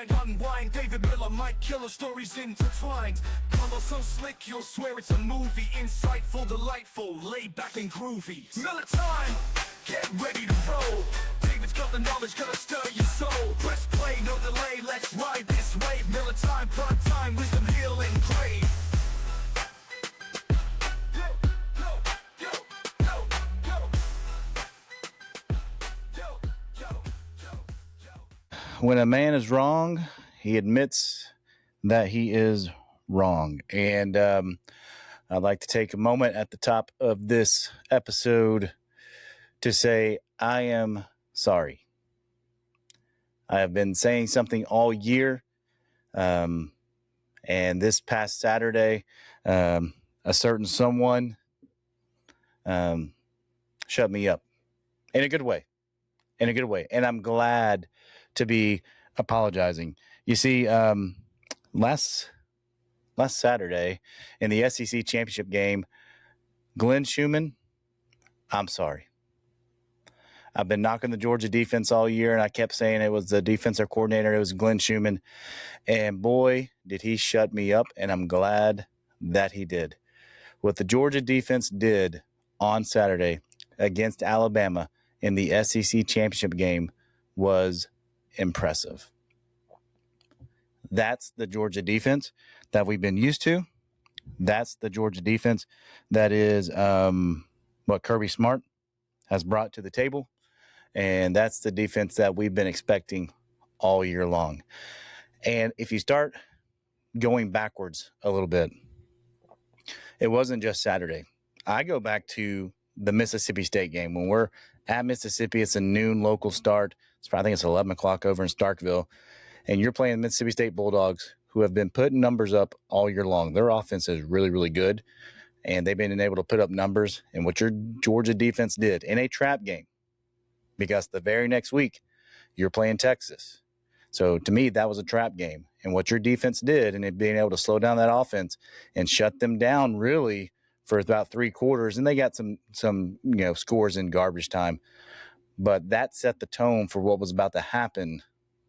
grind, unwind. David Miller, Mike Killer, stories intertwined. Color so slick, you'll swear it's a movie. Insightful, delightful, laid back and groovy. Miller time, get ready to roll. David's got the knowledge, gonna stir your soul. Press play, no delay, let's ride this wave. Miller time, prime time, wisdom, healing, crave. When a man is wrong, he admits that he is wrong. And I'd like to take a moment at the top of this episode to say, I am sorry. I have been saying something all year. And this past Saturday, a certain someone shut me up in a good way. And I'm glad to be apologizing. You see, last Saturday in the SEC championship game, Glenn Schumann, I'm sorry. I've been knocking the Georgia defense all year, and I kept saying it was the defensive coordinator. It was Glenn Schumann. And boy, did he shut me up, and I'm glad that he did. What the Georgia defense did on Saturday against Alabama in the SEC championship game was impressive. That's the Georgia defense that we've been used to. That's the Georgia defense that is what Kirby Smart has brought to the table. And that's the defense that we've been expecting all year long. And if you start going backwards a little bit, it wasn't just Saturday. I go back to the Mississippi State game. When we're at Mississippi, it's a noon local start. I think it's 11 o'clock over in Starkville. And you're playing the Mississippi State Bulldogs, who have been putting numbers up all year long. Their offense is really, really good. And they've been able to put up numbers. And what your Georgia defense did in a trap game, because the very next week, you're playing Texas. So to me, that was a trap game. And what your defense did, and it being able to slow down that offense and shut them down really for about 3 quarters, and they got some scores in garbage time. But that set the tone for what was about to happen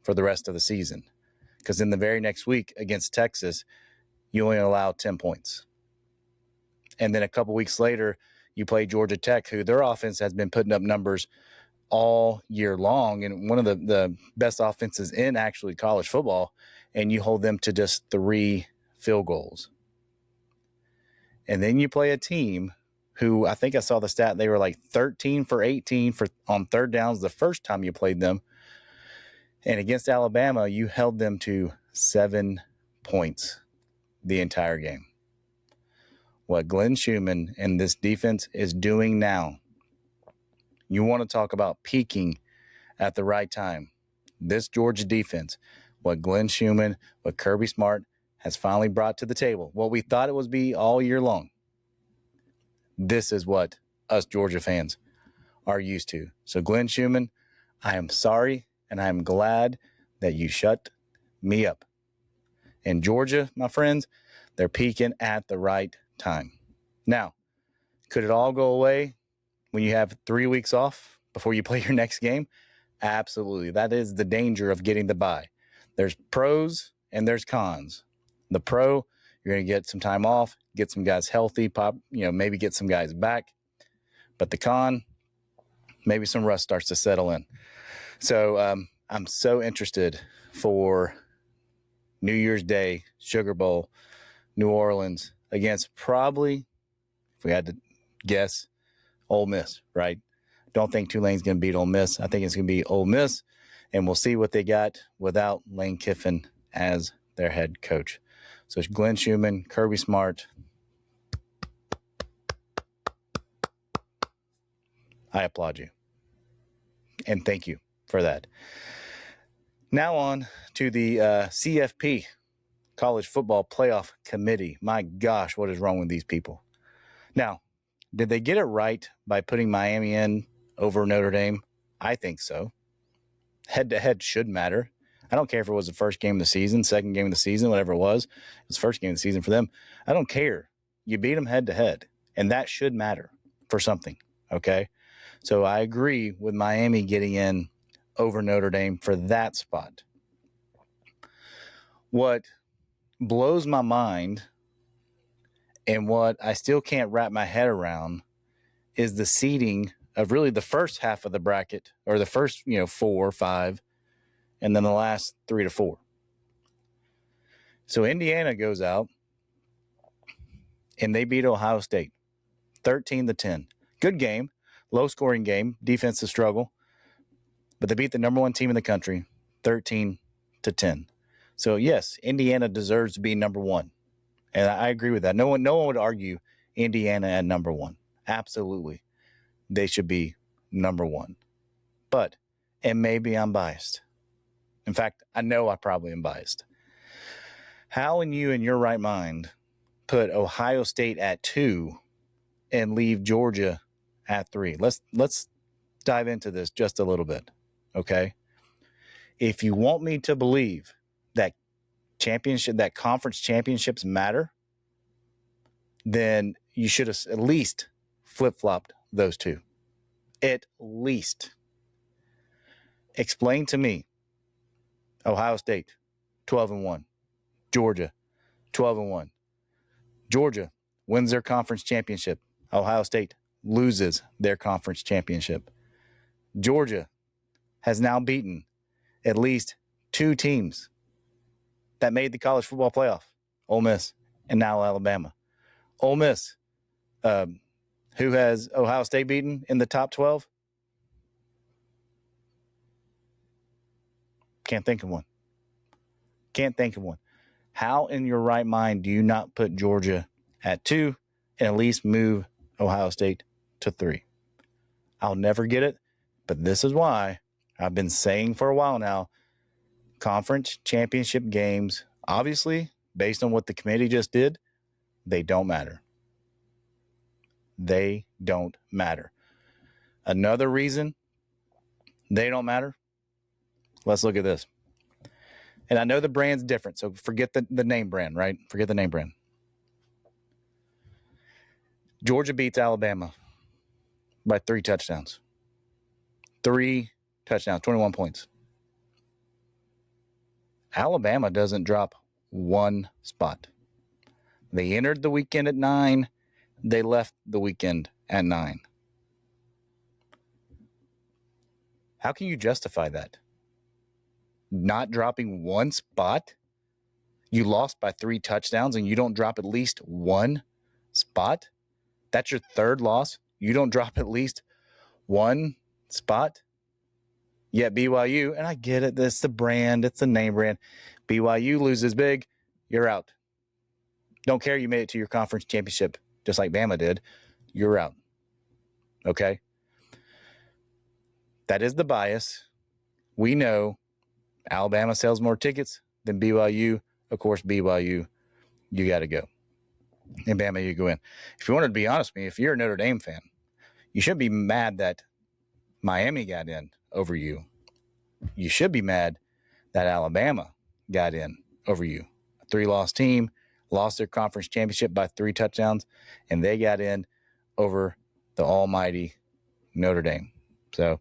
for the rest of the season. Because in the very next week against Texas, you only allowed 10 points. And then a couple weeks later, you play Georgia Tech, who their offense has been putting up numbers all year long, and one of the best offenses in actually college football, and you hold them to just 3 field goals. And then you play a team who, I think I saw the stat, they were like 13 for 18 on third downs the first time you played them. And against Alabama, you held them to 7 points the entire game. What Glenn Schumann and this defense is doing now, you want to talk about peaking at the right time. This Georgia defense, what Glenn Schumann, what Kirby Smart has finally brought to the table, what we thought it was be all year long, this is what us Georgia fans are used to. So Glenn Schumann, I am sorry, and I am glad that you shut me up. And Georgia, my friends, they're peaking at the right time. Now, could it all go away when you have 3 weeks off before you play your next game? Absolutely. That is the danger of getting the bye. There's pros and there's cons. The pro, you're going to get some time off, get some guys healthy, maybe get some guys back. But the con, maybe some rust starts to settle in. So I'm so interested for New Year's Day, Sugar Bowl, New Orleans, against probably, if we had to guess, Ole Miss, right? Don't think Tulane's going to beat Ole Miss. I think it's going to be Ole Miss, and we'll see what they got without Lane Kiffin as their head coach. So it's Glenn Schumann, Kirby Smart. I applaud you, and thank you for that. Now on to the CFP, College Football Playoff Committee. My gosh, what is wrong with these people? Now, did they get it right by putting Miami in over Notre Dame? I think so. Head-to-head should matter. I don't care if it was the first game of the season, second game of the season, whatever it was. It was the first game of the season for them. I don't care. You beat them head-to-head, and that should matter for something, okay? So I agree with Miami getting in over Notre Dame for that spot. What blows my mind and what I still can't wrap my head around is the seeding of really the first half of the bracket, or the first, 4 or 5, and then the last 3 to 4. So Indiana goes out and they beat Ohio State 13-10. Good game, low scoring game, defensive struggle, but they beat the number 1 team in the country 13-10. So yes, Indiana deserves to be number 1. And I agree with that. No one would argue Indiana at number 1. Absolutely. They should be number 1. But, and maybe I'm biased. In fact, I know I probably am biased. How in your right mind put Ohio State at 2 and leave Georgia at 3? Let's dive into this just a little bit, okay? If you want me to believe that conference championships matter, then you should have at least flip-flopped those 2. At least. Explain to me Ohio State 12-1, Georgia 12-1. Georgia wins their conference championship. Ohio State loses their conference championship. Georgia has now beaten at least 2 teams that made the college football playoff, Ole Miss and now Alabama. Ole Miss, who has Ohio State beaten in the top 12? Can't think of one. How in your right mind do you not put Georgia at 2 and at least move Ohio State to 3? I'll never get it, but this is why I've been saying for a while now, conference championship games, obviously, based on what the committee just did, they don't matter. They don't matter. Another reason they don't matter, let's look at this. And I know the brand's different, so forget the name brand, right? Forget the name brand. Georgia beats Alabama by 3 touchdowns. 3 touchdowns, 21 points. Alabama doesn't drop 1 spot. They entered the weekend at 9. They left the weekend at 9. How can you justify that? Not dropping 1 spot? You lost by 3 touchdowns and you don't drop at least 1 spot? That's your 3rd loss. You don't drop at least 1 spot? Yet BYU, and I get it, it's the brand, it's the name brand. BYU loses big, you're out. Don't care you made it to your conference championship, just like Bama did. You're out. Okay? That is the bias. We know Alabama sells more tickets than BYU. Of course, BYU, you got to go. And Bama, you go in. If you wanted to be honest with me, if you're a Notre Dame fan, you shouldn't be mad that Miami got in over you. You should be mad that Alabama got in over you. A 3-loss team, lost their conference championship by 3 touchdowns, and they got in over the almighty Notre Dame. So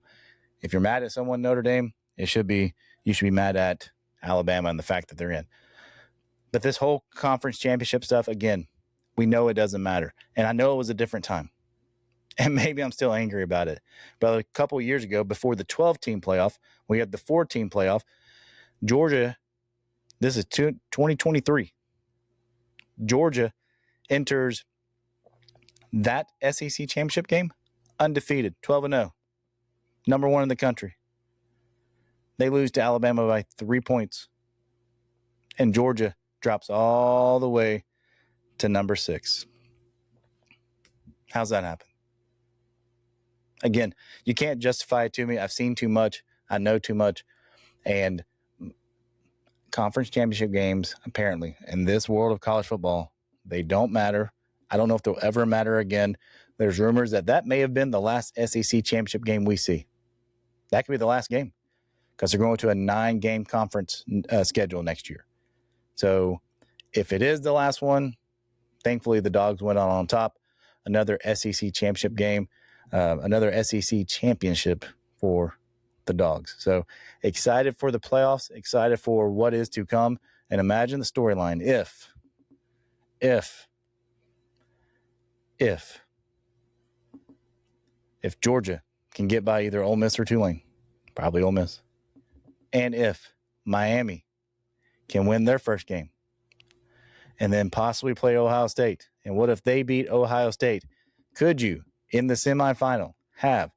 if you're mad at someone, Notre Dame, you should be mad at Alabama and the fact that they're in. But this whole conference championship stuff, again, we know it doesn't matter. And I know it was a different time. And maybe I'm still angry about it. But a couple of years ago, before the 12-team playoff, we had the 4-team playoff. Georgia, this is 2023. Georgia enters that SEC championship game undefeated, 12-0, number 1 in the country. They lose to Alabama by 3 points. And Georgia drops all the way to number 6. How's that happen? Again, you can't justify it to me. I've seen too much. I know too much. And conference championship games, apparently, in this world of college football, they don't matter. I don't know if they'll ever matter again. There's rumors that may have been the last SEC championship game we see. That could be the last game because they're going to a 9-game conference schedule next year. So if it is the last one, thankfully the Dogs went on top. Another SEC championship game, another SEC championship for the Dogs. So excited for the playoffs, excited for what is to come. And imagine the storyline if Georgia can get by either Ole Miss or Tulane, probably Ole Miss, and if Miami can win their first game and then possibly play Ohio State, and what if they beat Ohio State? Could you, in the semifinal, have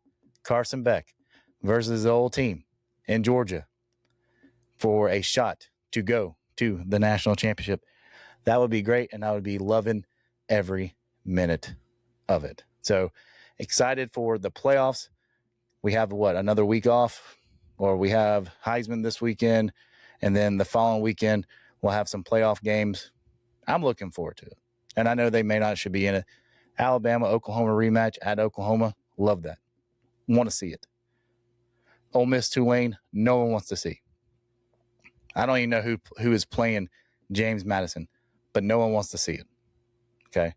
Carson Beck versus the old team in Georgia for a shot to go to the national championship? That would be great, and I would be loving every minute of it. So excited for the playoffs. We have another week off, or we have Heisman this weekend, and then the following weekend we'll have some playoff games. I'm looking forward to it. And I know they may not should be in it. Alabama, Oklahoma rematch at Oklahoma. Love that. Want to see it. Ole Miss, Tulane, no one wants to see. I don't even know who is playing James Madison, but no one wants to see it. Okay?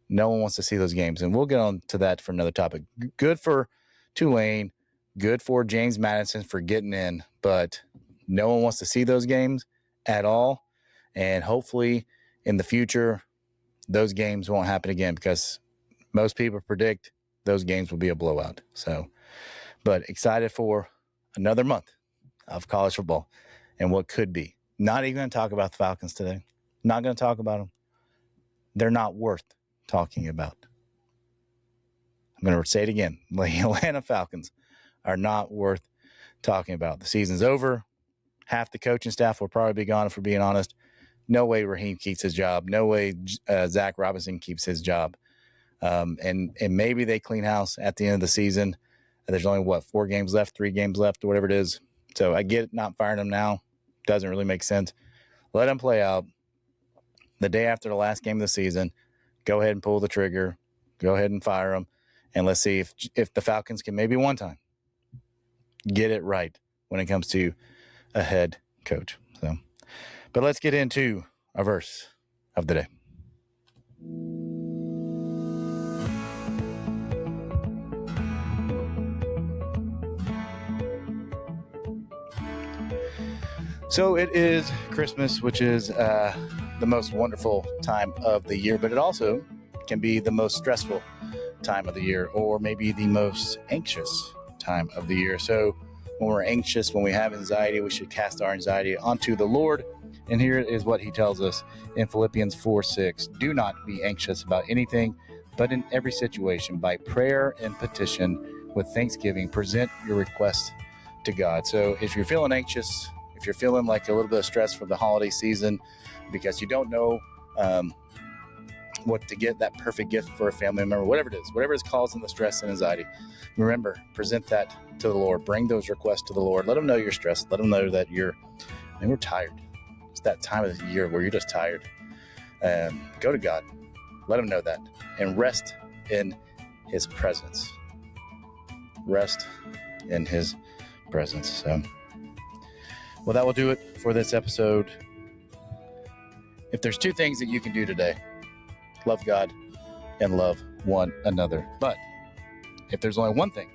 No one wants to see those games. And we'll get on to that for another topic. Good for Tulane. Good for James Madison for getting in. But no one wants to see those games at all. And hopefully in the future, those games won't happen again, because most people predict those games will be a blowout. So, but excited for another month of college football and what could be. Not even going to talk about the Falcons today. Not going to talk about them. They're not worth talking about. I'm going to say it again. The Atlanta Falcons are not worth talking about. The season's over. Half the coaching staff will probably be gone, if we're being honest. No way Raheem keeps his job. No way Zach Robinson keeps his job. And maybe they clean house at the end of the season. There's only, 4 games left, 3 games left, or whatever it is. So I get it, not firing them now. Doesn't really make sense. Let them play out. The day after the last game of the season, go ahead and pull the trigger. Go ahead and fire them. And let's see if the Falcons can maybe one time get it right when it comes to a head coach. So, but let's get into our verse of the day. So it is Christmas, which is the most wonderful time of the year, but it also can be the most stressful time of the year, or maybe the most anxious time of the year. So when we're anxious, when we have anxiety, we should cast our anxiety onto the Lord. And here is what he tells us in Philippians 4:6. Do not be anxious about anything, but in every situation, by prayer and petition, with thanksgiving, present your requests to God. So if you're feeling anxious, if you're feeling like a little bit of stress for the holiday season because you don't know what to get, that perfect gift for a family member, whatever is causing the stress and anxiety, remember, present that to the Lord. Bring those requests to the Lord. Let him know you're stressed. Let him know that we're tired. It's that time of the year where you're just tired. Go to God. Let him know that. And rest in his presence. Rest in his presence. So, well, that will do it for this episode. If there's 2 things that you can do today, love God and love one another. But if there's only one thing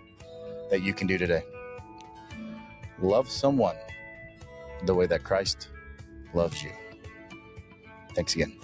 that you can do today, love someone the way that Christ loves you. Thanks again.